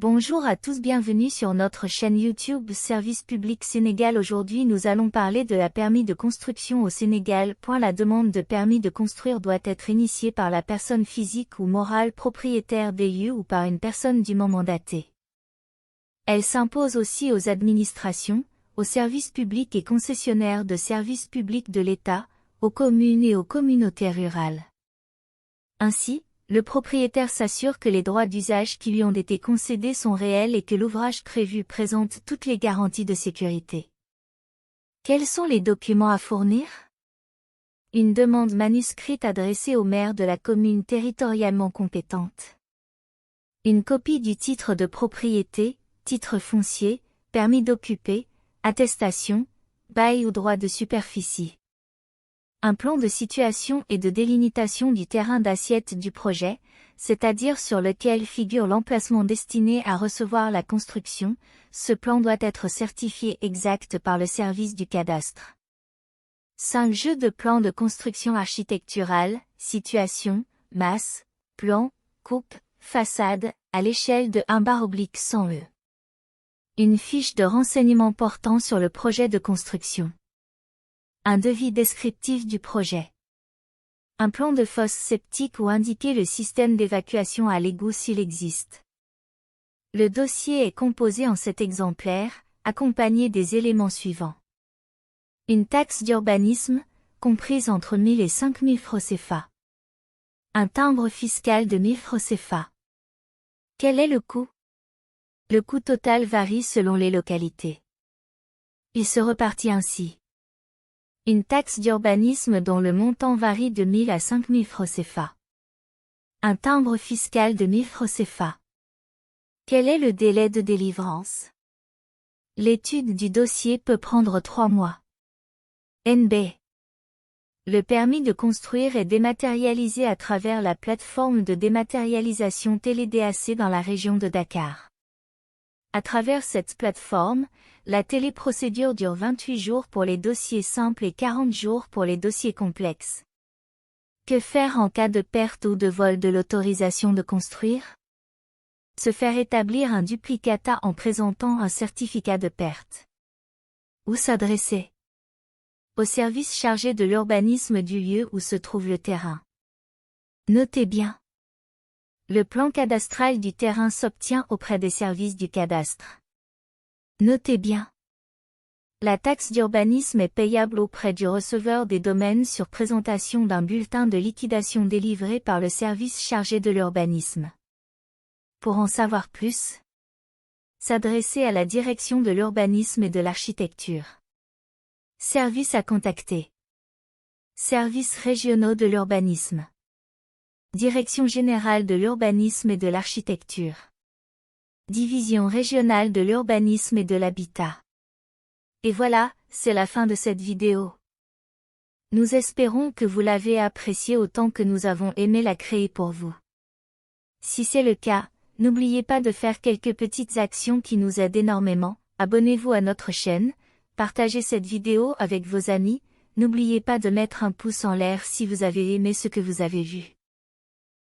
Bonjour à tous, bienvenue sur notre chaîne YouTube Service Public Sénégal. Aujourd'hui nous allons parler de la permis de construction au Sénégal. La demande de permis de construire doit être initiée par la personne physique ou morale propriétaire des lieux ou par une personne dûment mandatée. Elle s'impose aussi aux administrations, aux services publics et concessionnaires de services publics de l'État, aux communes et aux communautés rurales. Ainsi, le propriétaire s'assure que les droits d'usage qui lui ont été concédés sont réels et que l'ouvrage prévu présente toutes les garanties de sécurité. Quels sont les documents à fournir? Une demande manuscrite adressée au maire de la commune territorialement compétente. Une copie du titre de propriété, titre foncier, permis d'occuper, attestation, bail ou droit de superficie. Un plan de situation et de délimitation du terrain d'assiette du projet, c'est-à-dire sur lequel figure l'emplacement destiné à recevoir la construction. Ce plan doit être certifié exact par le service du cadastre. 5 jeux de plans de construction architecturale, situation, masse, plan, coupe, façade, à l'échelle de 1/100 E. Une fiche de renseignement portant sur le projet de construction. Un devis descriptif du projet. Un plan de fosse septique ou indiquer le système d'évacuation à l'égout s'il existe. Le dossier est composé en 7 exemplaires, accompagné des éléments suivants. Une taxe d'urbanisme, comprise entre 1000 et 5000 francs CFA. Un timbre fiscal de 1000 francs CFA. Quel est le coût? Le coût total varie selon les localités. Il se repartit ainsi. Une taxe d'urbanisme dont le montant varie de 1000 à 5000 francs CFA. Un timbre fiscal de 1000 francs CFA. Quel est le délai de délivrance? L'étude du dossier peut prendre 3 mois. NB. Le permis de construire est dématérialisé à travers la plateforme de dématérialisation TéléDAC dans la région de Dakar. À travers cette plateforme, la téléprocédure dure 28 jours pour les dossiers simples et 40 jours pour les dossiers complexes. Que faire en cas de perte ou de vol de l'autorisation de construire? Se faire établir un duplicata en présentant un certificat de perte. Où s'adresser? Au service chargé de l'urbanisme du lieu où se trouve le terrain. Notez bien. Le plan cadastral du terrain s'obtient auprès des services du cadastre. Notez bien. La taxe d'urbanisme est payable auprès du receveur des domaines sur présentation d'un bulletin de liquidation délivré par le service chargé de l'urbanisme. Pour en savoir plus, s'adresser à la direction de l'urbanisme et de l'architecture. Services à contacter. Services régionaux de l'urbanisme. Direction générale de l'urbanisme et de l'architecture. Division régionale de l'urbanisme et de l'habitat. Et voilà, c'est la fin de cette vidéo. Nous espérons que vous l'avez appréciée autant que nous avons aimé la créer pour vous. Si c'est le cas, n'oubliez pas de faire quelques petites actions qui nous aident énormément. Abonnez-vous à notre chaîne, partagez cette vidéo avec vos amis, n'oubliez pas de mettre un pouce en l'air si vous avez aimé ce que vous avez vu.